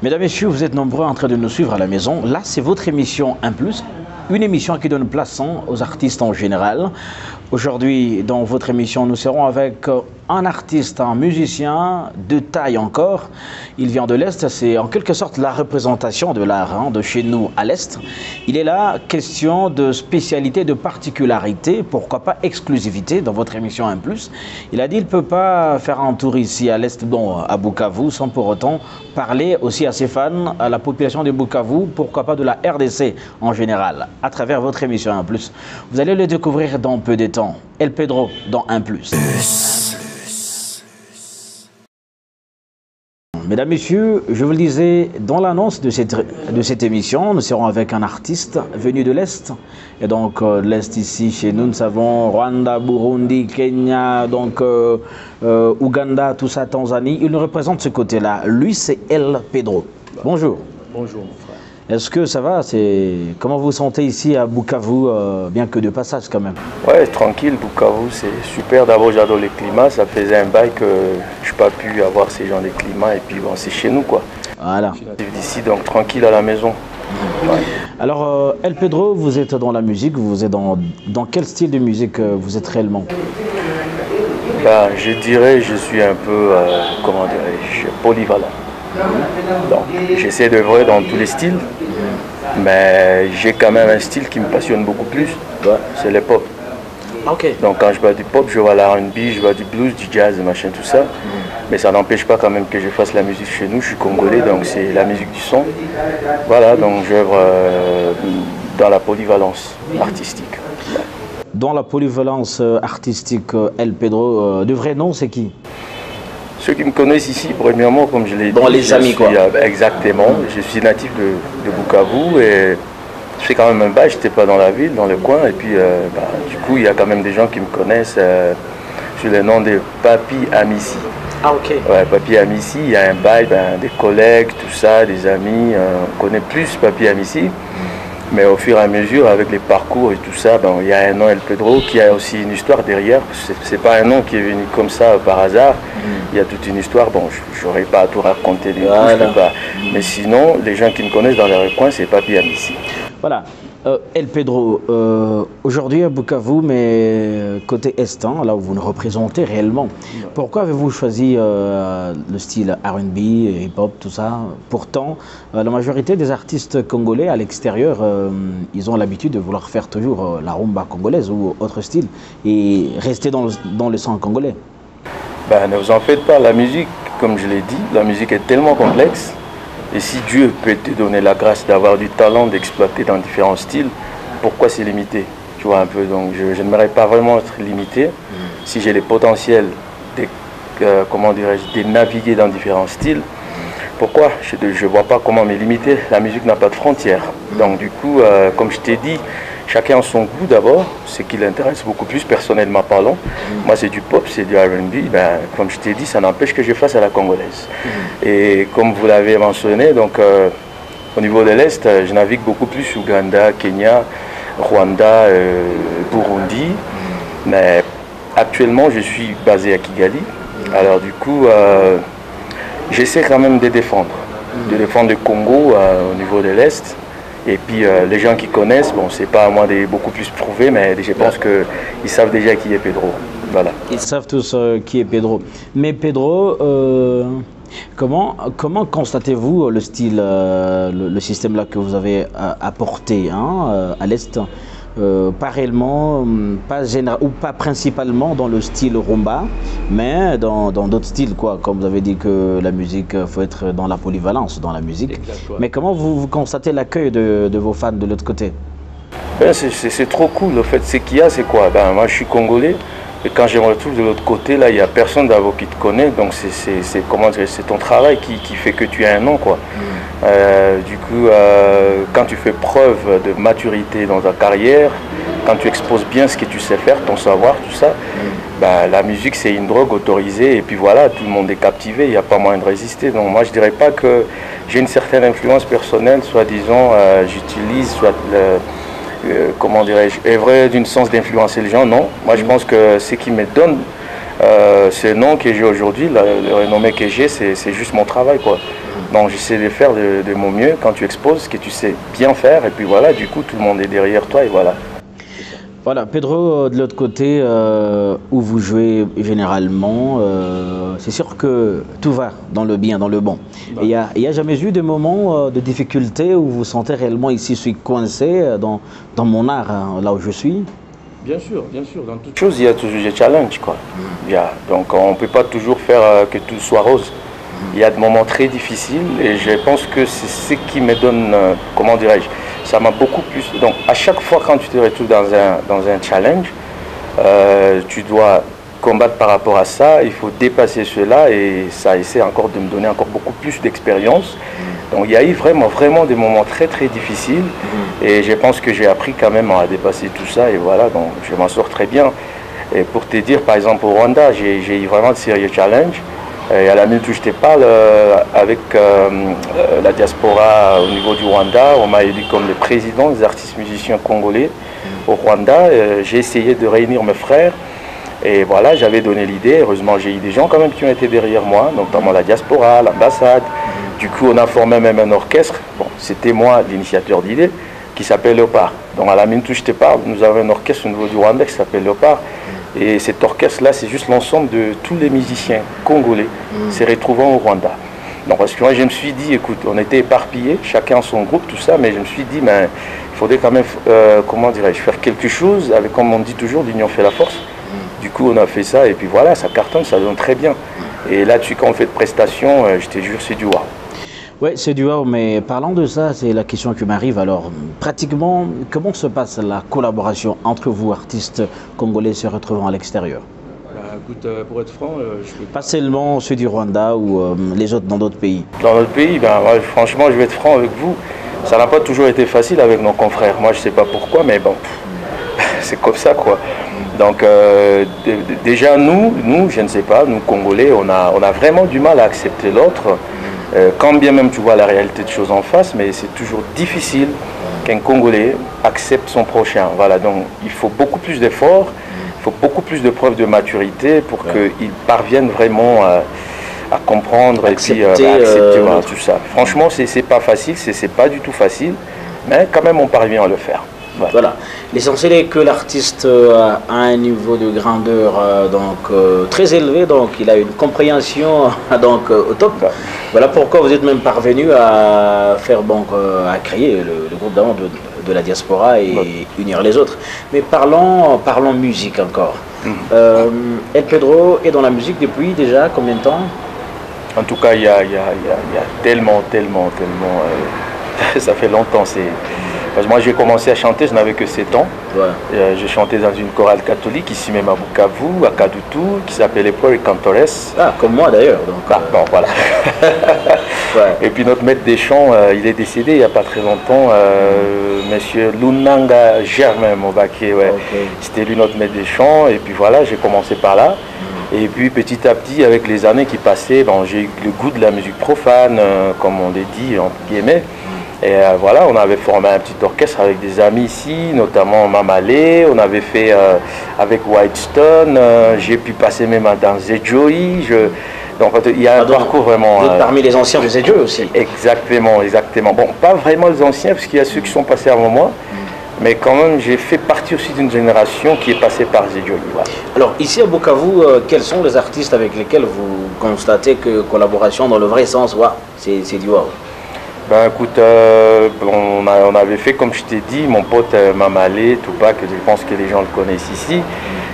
Mesdames, Messieurs, vous êtes nombreux en train de nous suivre à la maison. Là, c'est votre émission 1+, une émission qui donne place aux artistes en général. Aujourd'hui, dans votre émission, nous serons avec un artiste, un musicien de taille encore. Il vient de l'Est, c'est en quelque sorte la représentation de l'art de chez nous à l'Est. Il est là, question de spécialité, de particularité, pourquoi pas exclusivité dans votre émission 1+. Il a dit qu'il ne peut pas faire un tour ici à l'Est, à Bukavu, sans pour autant parler aussi à ses fans, à la population de Bukavu, pourquoi pas de la RDC en général, à travers votre émission 1+. Vous allez le découvrir dans peu de temps. El Pedro dans 1+. Mesdames, Messieurs, je vous le disais, dans l'annonce de cette émission, nous serons avec un artiste venu de l'Est. Et donc, l'Est ici, chez nous, nous avons Rwanda, Burundi, Kenya, donc Ouganda, tout ça, Tanzanie. Il nous représente ce côté-là. Lui, c'est El Pedro. Bonjour. Bonjour, mon frère. Est-ce que ça va? Comment vous vous sentez ici à Bukavu, bien que de passage quand même? Ouais, tranquille, Bukavu, c'est super. D'abord, j'adore le climat. Ça faisait un bail que je n'ai pas pu avoir ces genres de climat. Et puis, bon, c'est chez nous, quoi. Voilà. Je suis d'ici, donc tranquille à la maison. Ouais. Alors, El Pedro, vous êtes dans la musique. Vous êtes dans quel style de musique vous êtes réellement? Ben, je dirais, je suis un peu, comment dirais-je, polyvalent. Donc, j'essaie d'œuvrer dans tous les styles, mais j'ai quand même un style qui me passionne beaucoup plus, c'est le pop. Ok. Donc quand je bats du pop, je vois la R&B, je vois du blues, du jazz, machin, tout ça. Mais ça n'empêche pas quand même que je fasse la musique chez nous, je suis congolais, donc c'est la musique du son. Voilà, donc j'œuvre dans la polyvalence artistique. Dans la polyvalence artistique, El Pedro, de vrai nom, c'est qui? Ceux qui me connaissent ici, premièrement, comme je l'ai dit, les amis, quoi. Exactement, je suis natif de Bukavu et je fais quand même un bail, je n'étais pas dans la ville, dans le coin, et puis du coup, il y a quand même des gens qui me connaissent sous le nom de Papi Amissi. Ah, ok. Ouais, Papi Amissi, il y a un bail, des collègues, tout ça, des amis, on connaît plus Papi Amissi. Mais au fur et à mesure, avec les parcours et tout ça, il y a un nom El Pedro qui a aussi une histoire derrière. C'est pas un nom qui est venu comme ça par hasard. Il y a toute une histoire. Bon, je n'aurais pas à tout raconter du coup, je peux pas. Mais sinon, les gens qui me connaissent dans les recoins, c'est Papi Amissi. Voilà. El Pedro, aujourd'hui à Bukavu, mais côté Est, là où vous nous représentez réellement, pourquoi avez-vous choisi le style R&B, hip-hop, tout ça? Pourtant, la majorité des artistes congolais à l'extérieur, ils ont l'habitude de vouloir faire toujours la rumba congolaise ou autre style et rester dans le sang congolais. Ne vous en faites pas, la musique, comme je l'ai dit, la musique est tellement complexe. Et si Dieu peut te donner la grâce d'avoir du talent, d'exploiter dans différents styles, pourquoi c'est limité? Tu vois un peu, donc je n'aimerais pas vraiment être limité. Si j'ai les potentiels de naviguer dans différents styles, pourquoi? Je ne vois pas comment me limiter. La musique n'a pas de frontières. Donc du coup, comme je t'ai dit, chacun a son goût d'abord, ce qui l'intéresse beaucoup plus personnellement parlant. Moi c'est du pop, c'est du R&B, comme je t'ai dit, ça n'empêche que je fasse à la congolaise. Et comme vous l'avez mentionné, donc au niveau de l'Est, je navigue beaucoup plus Ouganda, Kenya, Rwanda, Burundi. Mais actuellement je suis basé à Kigali. Alors du coup, j'essaie quand même de défendre le Congo au niveau de l'Est. Et puis les gens qui connaissent, bon, c'est pas à moi de beaucoup plus prouver, mais je pense qu'ils savent déjà qui est Pedro. Voilà. Ils savent tous qui est Pedro. Mais Pedro, comment constatez-vous le style, le système là que vous avez apporté à l'Est? Pas réellement, ou pas principalement dans le style rumba, mais dans d'autres styles, quoi. Comme vous avez dit que la musique, faut être dans la polyvalence dans la musique. Exactement. Mais comment vous constatez l'accueil de vos fans de l'autre côté? C'est trop cool. En fait, ce qu'il y a, c'est quoi? Moi, je suis congolais. Et quand je me retrouve de l'autre côté, là, il n'y a personne d'abord qui te connaît. Donc, c'est ton travail qui fait que tu as un nom, quoi. Du coup, quand tu fais preuve de maturité dans ta carrière, quand tu exposes bien ce que tu sais faire, ton savoir, tout ça, la musique, c'est une drogue autorisée. Et puis voilà, tout le monde est captivé, il n'y a pas moyen de résister. Donc, moi, je ne dirais pas que j'ai une certaine influence personnelle, soit disons, j'utilise, soit comment dirais-je, œuvrer d'une sens d'influencer les gens, non. Moi je pense que ce qui me donne ce nom que j'ai aujourd'hui, le renommé que j'ai, c'est juste mon travail, quoi. Donc j'essaie de faire de mon mieux quand tu exposes ce que tu sais bien faire. Et puis voilà, du coup, tout le monde est derrière toi et voilà. Voilà, Pedro, de l'autre côté, où vous jouez généralement, c'est sûr que tout va dans le bien, dans le bon. Il n'y a jamais eu de moments de difficulté où vous sentez réellement ici, je suis coincé dans mon art, hein, là où je suis? Bien sûr, dans toute chose, il y a toujours des challenges, quoi. Donc on ne peut pas toujours faire que tout soit rose. Il y a des moments très difficiles et je pense que c'est ce qui me donne, comment dirais-je, ça m'a beaucoup plus... Donc à chaque fois quand tu te retrouves dans un challenge, tu dois combattre par rapport à ça, il faut dépasser cela et ça essaie encore de me donner encore beaucoup plus d'expérience. Donc il y a eu vraiment des moments très difficiles et je pense que j'ai appris quand même à dépasser tout ça et voilà, donc je m'en sors très bien. Et pour te dire, par exemple au Rwanda, j'ai eu vraiment de sérieux challenges. Et à la minute où je te parle, avec la diaspora au niveau du Rwanda, on m'a élu comme le président des artistes musiciens congolais au Rwanda. J'ai essayé de réunir mes frères et voilà, j'avais donné l'idée. Heureusement, j'ai eu des gens quand même qui ont été derrière moi, notamment la diaspora, l'ambassade. Du coup, on a formé même un orchestre. Bon, c'était moi l'initiateur d'idée qui s'appelle Léopard. Donc à la minute où je te parle, nous avons un orchestre au niveau du Rwanda qui s'appelle Léopard. Et cet orchestre-là, c'est juste l'ensemble de tous les musiciens congolais se retrouvant au Rwanda. Donc parce que moi, je me suis dit, écoute, on était éparpillés, chacun son groupe, tout ça, mais je me suis dit, mais il faudrait quand même, comment dirais-je, faire quelque chose, avec, comme on dit toujours, l'union fait la force. Du coup, on a fait ça, et puis voilà, ça cartonne, ça donne très bien. Et là-dessus, quand on fait de prestations, je te jure, c'est du wow. Oui, c'est du wow, mais parlant de ça, c'est la question qui m'arrive. Alors, pratiquement, comment se passe la collaboration entre vous, artistes congolais se retrouvant à l'extérieur? Écoute, pour être franc, je peux pas seulement ceux du Rwanda ou les autres dans d'autres pays. Dans notre pays, ouais, franchement, je vais être franc avec vous, ça n'a pas toujours été facile avec nos confrères. Moi, je ne sais pas pourquoi, mais bon, c'est comme ça, quoi. Donc, déjà, nous, je ne sais pas, nous, Congolais, on a vraiment du mal à accepter l'autre. Quand bien même tu vois la réalité des choses en face, mais c'est toujours difficile qu'un Congolais accepte son prochain. Voilà, donc il faut beaucoup plus d'efforts, il faut beaucoup plus de preuves de maturité pour qu'il parvienne vraiment à comprendre accepter, et puis à accepter voilà, tout ça. Franchement, c'est pas facile, c'est pas du tout facile, mais quand même on parvient à le faire. Voilà. L'essentiel est que l'artiste a un niveau de grandeur très élevé, donc il a une compréhension au top. Voilà pourquoi vous êtes même parvenu à faire à créer le groupe d'avant de la diaspora et unir les autres. Mais parlons musique encore. El Pedro est dans la musique depuis déjà combien de temps? En tout cas, il y a tellement, ça fait longtemps. Parce que moi j'ai commencé à chanter, je n'avais que 7 ans. J'ai chanté dans une chorale catholique ici même à Bukavu, à Kadutu, qui s'appelait Pueri Cantores. Ah, comme moi d'ailleurs. Bon, voilà. Et puis notre maître des chants, il est décédé il n'y a pas très longtemps, monsieur Lunanga Germain Mobake, c'était lui notre maître des chants. Et puis voilà, j'ai commencé par là. Et puis petit à petit, avec les années qui passaient, j'ai eu le goût de la musique profane, comme on l'a dit, entre guillemets. Et voilà, on avait formé un petit orchestre avec des amis ici, notamment Mamalé, on avait fait avec Whitestone, j'ai pu passer même dans Zedjoy. Donc il y a un parcours vraiment... parmi les anciens de Zedjoy aussi. Exactement. Bon, pas vraiment les anciens, parce qu'il y a ceux qui sont passés avant moi, mais quand même j'ai fait partie aussi d'une génération qui est passée par Zedjoy. Voilà. Alors ici à Bukavu, quels sont les artistes avec lesquels vous constatez que collaboration dans le vrai sens, c'est du wow? Ben écoute, on avait fait, comme je t'ai dit, mon pote Mamalé, Tupac, je pense que les gens le connaissent ici.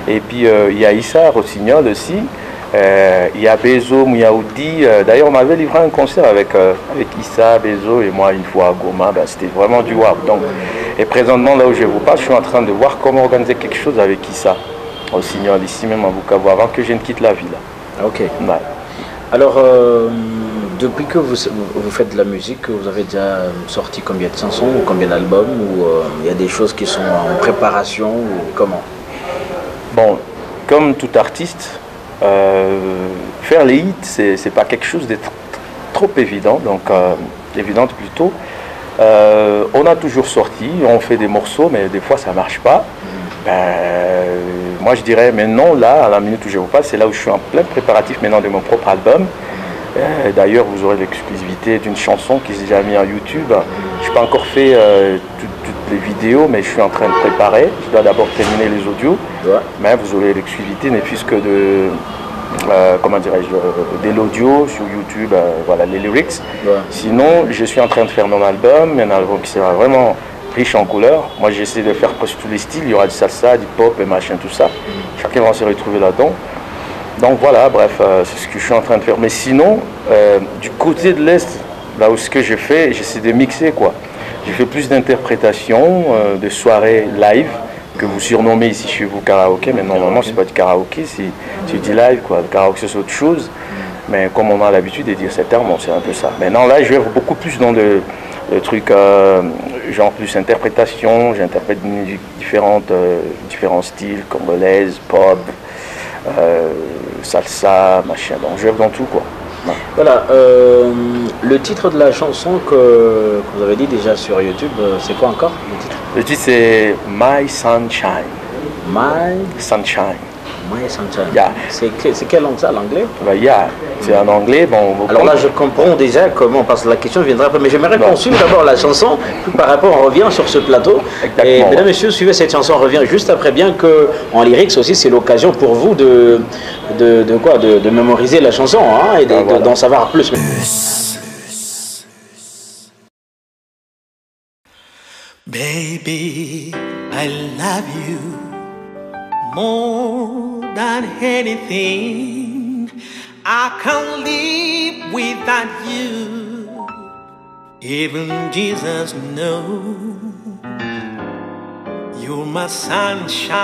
Et puis il y a Issa Rossignol aussi, il y a Bezo Mouyaoudi. D'ailleurs, on m'avait livré un concert avec Issa, Bezo et moi une fois à Goma. C'était vraiment du wow. Donc, et présentement, là où je vous parle, je suis en train de voir comment organiser quelque chose avec Issa Rossignol, ici même à Bukavu, avant que je ne quitte la ville. Ok. Ouais. Alors, depuis que vous faites de la musique, vous avez déjà sorti combien de chansons ou combien d'albums, ou il y a des choses qui sont en préparation, ou comment? Bon, comme tout artiste, faire les hits, c'est pas quelque chose de trop évident, donc évidente plutôt. On a toujours sorti, on fait des morceaux, mais des fois ça marche pas. Moi je dirais maintenant, là, à la minute où je vous parle, c'est là où je suis en plein préparatif maintenant de mon propre album. D'ailleurs, vous aurez l'exclusivité d'une chanson qui s'est déjà mise à YouTube. Je n'ai pas encore fait toutes les vidéos, mais je suis en train de préparer. Je dois d'abord terminer les audios, mais vous aurez l'exclusivité, ne fût-ce que de, comment dirais-je, de l'audio sur YouTube, voilà, les lyrics. Sinon, je suis en train de faire mon album, un album qui sera vraiment riche en couleurs. Moi, j'essaie de faire presque tous les styles. Il y aura du salsa, du pop et machin, tout ça. Chacun va se retrouver là-dedans. Donc voilà, bref, c'est ce que je suis en train de faire. Mais sinon, du côté de l'Est, là où ce que je fais, j'essaie de mixer, quoi. J'ai fait plus d'interprétations, de soirées live, que vous surnommez ici chez vous karaoké, mais normalement, c'est pas du karaoké, c'est du live, quoi. Le karaoké, c'est autre chose. Mais comme on a l'habitude de dire ces termes, bon, c'est un peu ça. Maintenant, là, je vais beaucoup plus dans le truc, genre plus interprétation. J'interprète des musiques différentes, différents styles, congolaise, pop, salsa, machin. Donc, je vais dans tout, quoi. Voilà, le titre de la chanson que vous avez dit déjà sur YouTube, c'est quoi encore le titre? Le titre c'est My Sunshine. My Sunshine. My Sunshine. Yeah. C'est quelle langue ça, l'anglais? Yeah. C'est en anglais. Bon, alors là, je comprends déjà comment, parce que la question viendra après, mais j'aimerais qu'on suive d'abord la chanson, puis par rapport, on revient sur ce plateau. Exactement. Et mesdames et messieurs, suivez cette chanson, on revient juste après, bien que en lyrics aussi, c'est l'occasion pour vous de mémoriser la chanson, hein, et d'en savoir plus. Baby, I love you more than anything. I can't live without you. Even Jesus knows you're my sunshine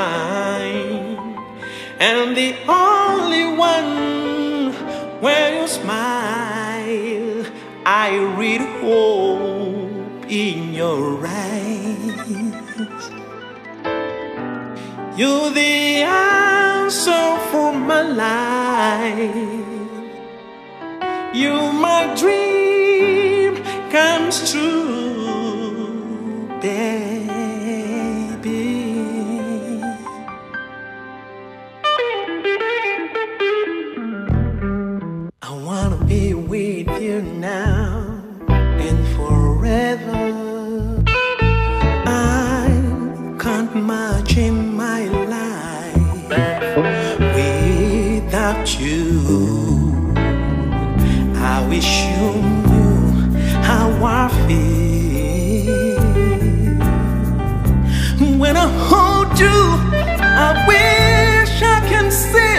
and the only one. When you smile, I read hope in your eyes. You're the answer for my life. You my dream comes true, baby. I wanna be with you now and forever. I can't imagine my life without you. I wish you knew how I feel. When I hold you, I wish I can say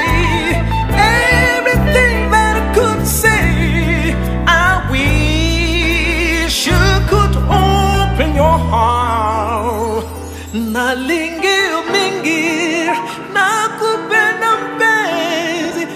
everything that I could say. I wish you could open your heart. Nalingi mingi nakupenda mpenzi.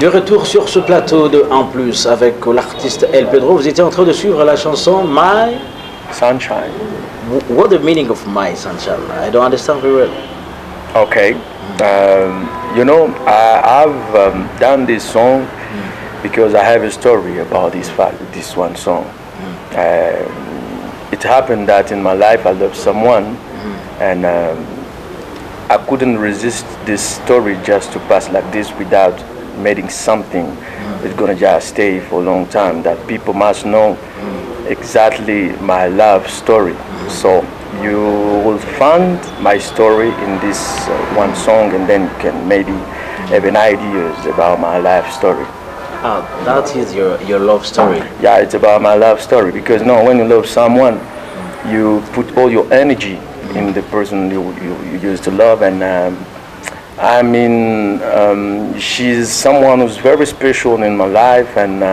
De retour sur ce plateau de En Plus avec l'artiste El Pedro, vous étiez en train de suivre la chanson My Sunshine. What the meaning of My Sunshine? I don't understand very well. Okay. You know, I've done this song because I have a story about this one song. It happened that in my life I loved someone, and I couldn't resist this story just to pass like this without making something that's gonna just stay for a long time, that people must know exactly my love story. So you will find my story in this one song, and then you can maybe have an idea about my life story. Ah, that is your love story. Yeah, it's about my love story, because no, when you love someone, you put all your energy in the person you used to love, and I mean, she's someone who's very special in my life, and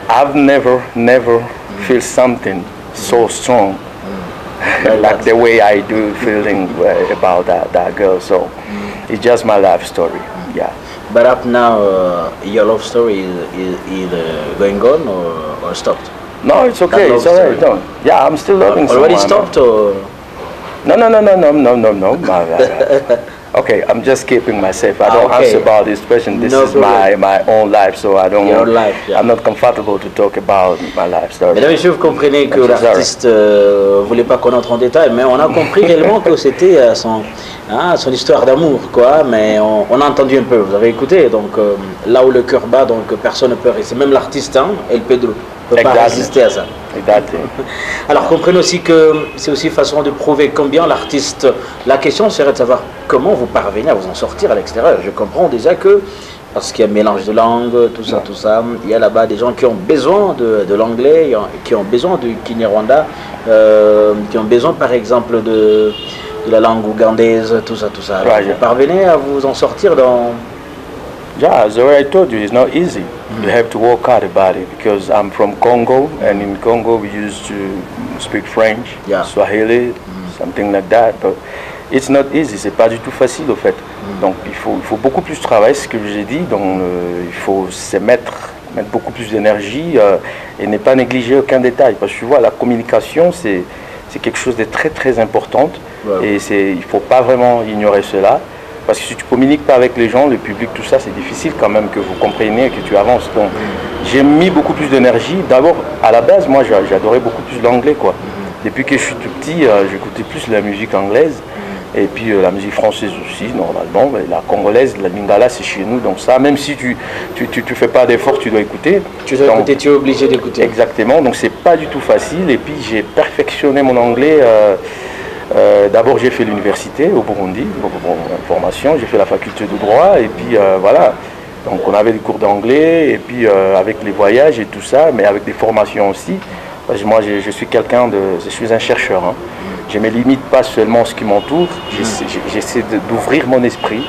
I've never feel something so strong like the way I do feeling about that girl. So it's just my life story. Yeah. But up now, your love story is either going on or stopped? No, it's okay. It's all right. No. Yeah, I'm still loving someone. Already stopped or? No. Okay, I'm just keeping myself. I don't answer about this question. This is my own life, so I don't. Your life, yeah. I'm not comfortable to talk about my life story. Mesdames et messieurs, vous comprenez que l'artiste voulait pas qu'on entre en détail, mais on a compris réellement que c'était son histoire d'amour, quoi. Mais on a entendu un peu. Vous avez écouté, donc là où le cœur bat, donc personne ne peut résister. Même l'artiste, El Pedro, ne peut pas résister à ça. Exactly. Alors comprenez aussi que c'est aussi façon de prouver combien l'artiste. La question serait de savoir comment vous parvenez à vous en sortir à l'extérieur. Je comprends déjà que parce qu'il y a un mélange de langues, tout ça, il y a là-bas des gens qui ont besoin de l'anglais, qui ont besoin du Kinyarwanda, qui ont besoin par exemple de la langue ougandaise, tout ça. Alors, vous parvenez à vous en sortir dans. Yeah, as I told you, it's not easy. You have to work hard about it, because I'm from Congo, and in Congo we used to speak French, Swahili, something like that. But it's not easy, c'est pas du tout facile au fait. Donc il faut beaucoup plus travailler, ce que j'ai dit. Donc il faut se mettre beaucoup plus d'énergie et ne pas négliger aucun détail. Parce que tu vois, la communication c'est quelque chose de très important, et il faut pas vraiment ignorer cela. Parce que si tu communiques pas avec les gens, le public, tout ça, c'est difficile quand même que vous compreniez et que tu avances. Donc, j'ai mis beaucoup plus d'énergie. D'abord, à la base, moi, j'adorais beaucoup plus l'anglais, quoi. Depuis que je suis tout petit, j'écoutais plus la musique anglaise et puis la musique française aussi, normalement. Mais la congolaise, la lingala, c'est chez nous. Donc ça, même si tu fais pas d'effort, tu dois écouter. Tu dois écouter, tu es obligé d'écouter. Exactement. Donc c'est pas du tout facile. Et puis j'ai perfectionné mon anglais. D'abord j'ai fait l'université au Burundi, en formation, j'ai fait la faculté de droit, et puis voilà, donc on avait des cours d'anglais, et puis avec les voyages et tout ça, mais avec des formations aussi, parce que moi je suis un chercheur, hein. Je ne me limite pas seulement à ce qui m'entoure, j'essaie d'ouvrir mon esprit,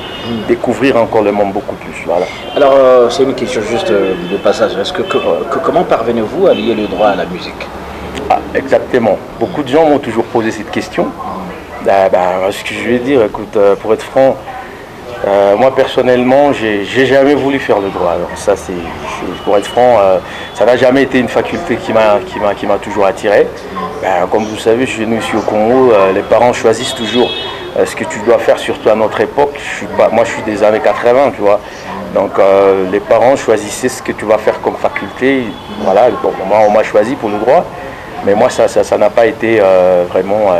découvrir encore le monde beaucoup plus. Voilà. Alors c'est une question juste de passage, comment parvenez-vous à lier le droit à la musique? Ah, exactement. Beaucoup de gens m'ont toujours posé cette question. Ce que je vais dire, écoute, pour être franc, moi personnellement, j'ai jamais voulu faire le droit. Alors ça, pour être franc, ça n'a jamais été une faculté qui m'a toujours attiré. Comme vous savez, chez nous ici au Congo, les parents choisissent toujours ce que tu dois faire, surtout à notre époque. Moi, je suis des années 80, tu vois. Donc les parents choisissaient ce que tu vas faire comme faculté. Voilà, bon, moi, on m'a choisi pour le droit. Mais moi, ça n'a pas été vraiment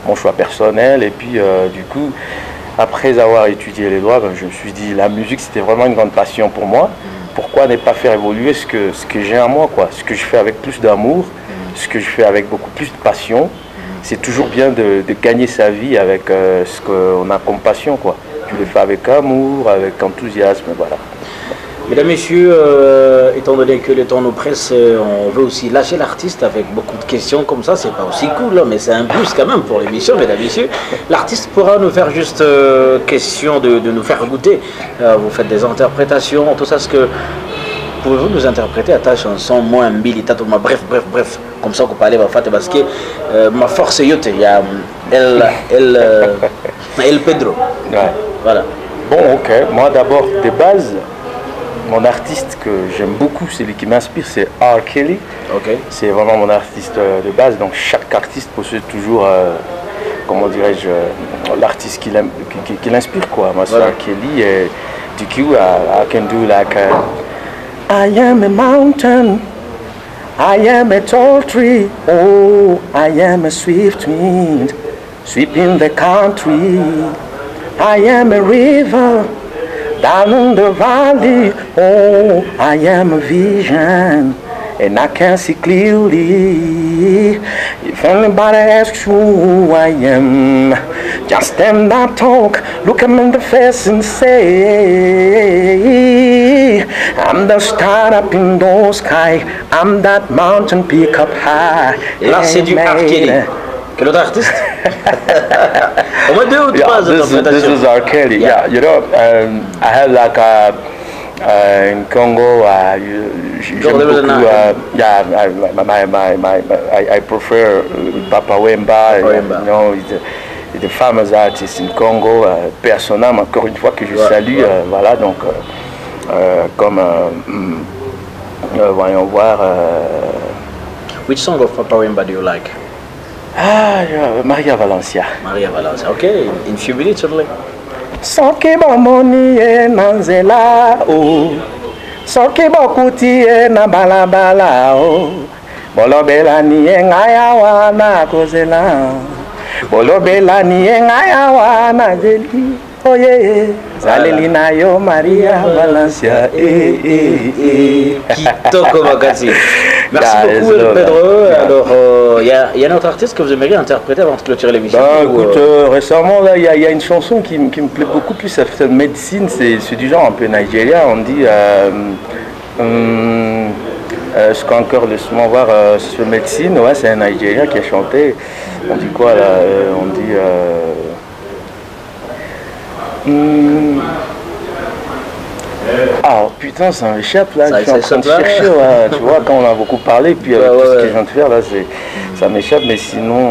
mon choix personnel. Et puis, du coup, après avoir étudié les droits, je me suis dit, la musique, c'était vraiment une grande passion pour moi. Pourquoi ne pas faire évoluer ce que j'ai en moi, quoi? Ce que je fais avec plus d'amour, ce que je fais avec beaucoup plus de passion. C'est toujours bien de gagner sa vie avec ce qu'on a comme passion, quoi. Tu le fais avec amour, avec enthousiasme, voilà. Mesdames, Messieurs, étant donné que le temps nous presse, on veut aussi lâcher l'artiste avec beaucoup de questions comme ça. C'est pas aussi cool, mais c'est un plus quand même pour l'émission, Mesdames, Messieurs. L'artiste pourra nous faire juste question de nous faire goûter. Vous faites des interprétations, tout ça, ce que... Pouvez-vous nous interpréter à ta chanson, moi, Mbilita, bref, comme ça qu'on parlait, parce que ma force est yote, il y a El Pedro. Ouais. Voilà. Bon, ok. Moi, d'abord, de base, mon artiste que j'aime beaucoup, celui qui m'inspire, c'est R. Kelly. Ok. C'est vraiment mon artiste de base. Donc, chaque artiste possède toujours, comment dirais-je, l'artiste qui l'inspire, quoi. Moi, c'est Voilà. R. Kelly. Et du coup, I can do like I am a mountain. I am a tall tree. Oh, I am a swift wind sweeping the country. I am a river down in the valley. Oh, I am a vision and I can see clearly. If anybody asks you who I am, just stand and talk, look them in the face and say, I'm the star up in the sky, I'm that mountain peak up high. Là, c'est du R. Kelly. Quel autre artiste? Au moins 2 ou 3 This interprétations. is R. Kelly. Yeah, you know, I had like in Congo, j'aime beaucoup. I prefer Papa Wemba. Wemba. You know, he's the famous artist in Congo. Personnellement, encore une fois que je salue. Voilà, donc comme voyons voir. Which song of Papa Wemba do you like? Maria Valencia. Maria Valencia. Okay, in few minutes only. Soki bomoni e na nzela o, soki bokuti e na balabala o, bolobelani e ngai awa na kozela, bolobelani e ngai awa na zeli, oye, zaleli na yo Maria Valencia. Kitoko Makasi. Merci beaucoup Pedro. Alors, il y a un autre artiste que vous aimeriez interpréter avant de clôturer l'émission? Écoute, récemment, il y a une chanson qui me plaît beaucoup plus, ça fait médecine, c'est du genre un peu nigérien, on dit, est-ce qu'encore, laisse-moi voir, ce médecine, ouais, c'est un Nigérien qui a chanté, on dit quoi là, on dit... Ah putain, ça m'échappe là, je suis en train de chercher, ouais, tu vois, quand on a beaucoup parlé, puis avec tout ce que je viens de faire là, ça m'échappe, mais sinon,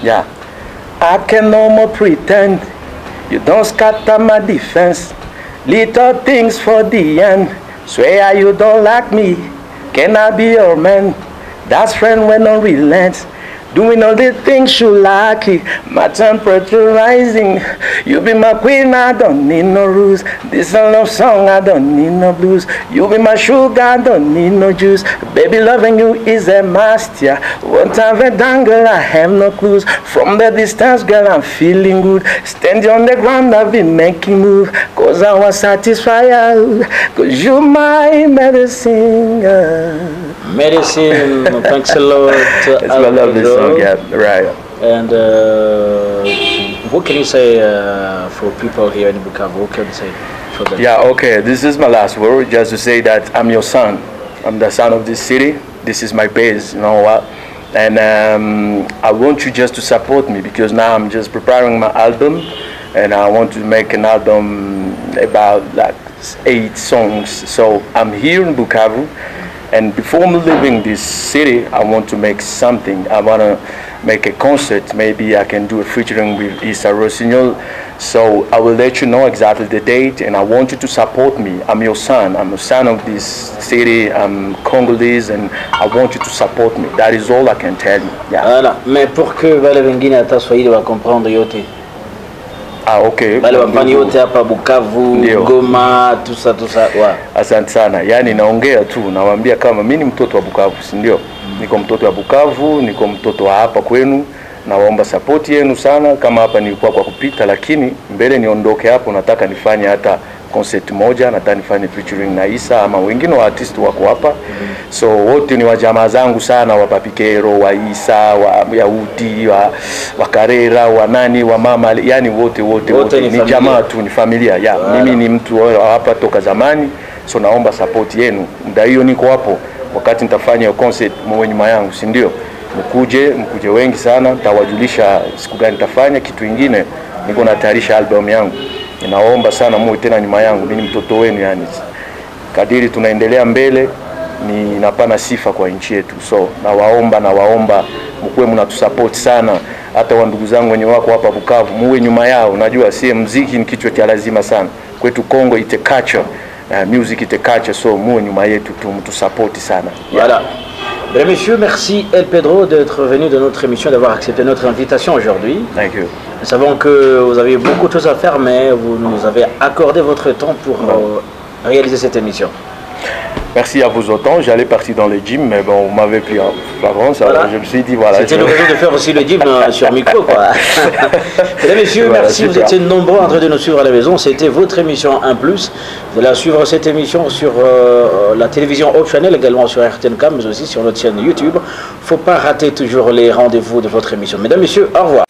yeah. I can no more pretend, you don't scatter my defense, little things for the end, swear you don't like me, can I be your man, that's friend when no relent. Doing all the things you like, my temperature rising. You be my queen, I don't need no rules. This a love song, I don't need no blues. You be my sugar, I don't need no juice. Baby, loving you is a must, yeah. What I've done, girl, I have no clues. From the distance, girl, I'm feeling good. Standing on the ground, I've been making move. Cause I was satisfied. Cause you're my medicine, girl. Medicine, thanks a lot. It's my lovely song, yeah, right. And what can you say for people here in Bukavu? What can you say for them? Yeah, okay, this is my last word, just to say that I'm your son. I'm the son of this city. This is my base, you know what? And I want you just to support me because now I'm just preparing my album and I want to make an album about like 8 songs. So I'm here in Bukavu. And before me leaving this city, I want to make something. I want to make a concert. Maybe I can do a featuring with Issa Rossignol. So I will let you know exactly the date, and I want you to support me. I'm your son. I'm a son of this city. I'm Congolese, and I want you to support me. That is all I can tell you. Yeah. Voilà. Mais pour que Vale Wengine ata Swahili va comprendre yote. Ah, okay. Vale wafanya yote hapa Bukavu, Goma, tout ça. Ouais. Asante sana. Yani naongea tu, nawaambia kama mimi ni mtoto wa Bukavu, si ndio? Niko mtoto wa Bukavu, niko mtoto wa hapa kwenu. Nawaomba support yenu sana, kama hapa nilikuwa kwa kupita, lakini mbele niondoke hapo nataka nifanye hata concert moja, nataka nifanye featuring na Issa ama wengine wa artist wako hapa. So wote ni wajamaa zangu sana, wa Papikero, wa Issa, wa Yahudi, wa Karera, wa nani, wa mama, yani wote ni jamaa tu, ni familia. Yeah, mimi ni mtu hapa toka zamani, so naomba support yenu. Muda hiyo niko hapo wakati nitafanya hiyo concert mwe nyuma yangu, si ndio? Mkuje wengi sana, nitawajulisha siku gani nitafanya. Kitu kingine, niko natayarisha album yangu. Ninaomba sana muwe tena nyuma yangu, mimi ni mtoto wenu yani. Kadiri tunaendelea mbele, ninapana sifa kwa nchi yetu. So nawaomba mkuwe mnatusupport sana. hata wa ndugu zangu wenye wako hapa Bukavu muwe nyuma yao. Unajua si muziki ni kichwa cha lazima sana kwetu Kongo, ite culture, music ite culture, so muwe nyuma yetu tu support sana. Voilà. Mesdames, Messieurs, merci El Pedro d'être venu de notre émission, d'avoir accepté notre invitation aujourd'hui. Thank you. Nous savons que vous avez beaucoup de choses à faire, mais vous nous avez accordé votre temps pour réaliser cette émission. Merci à vous autant. J'allais partir dans le gym, mais bon, vous m'avez pris en flagrance, voilà. Alors je me suis dit, voilà. C'était l'occasion de faire aussi le gym sur micro, quoi. Mesdames, Messieurs, voilà, merci. Super. Vous étiez nombreux en train de nous suivre à la maison. C'était votre émission 1 Plus. Vous allez suivre cette émission sur la télévision Hope Channel, également sur RTNK, mais aussi sur notre chaîne YouTube. Il ne faut pas rater toujours les rendez-vous de votre émission. Mesdames, Messieurs, au revoir.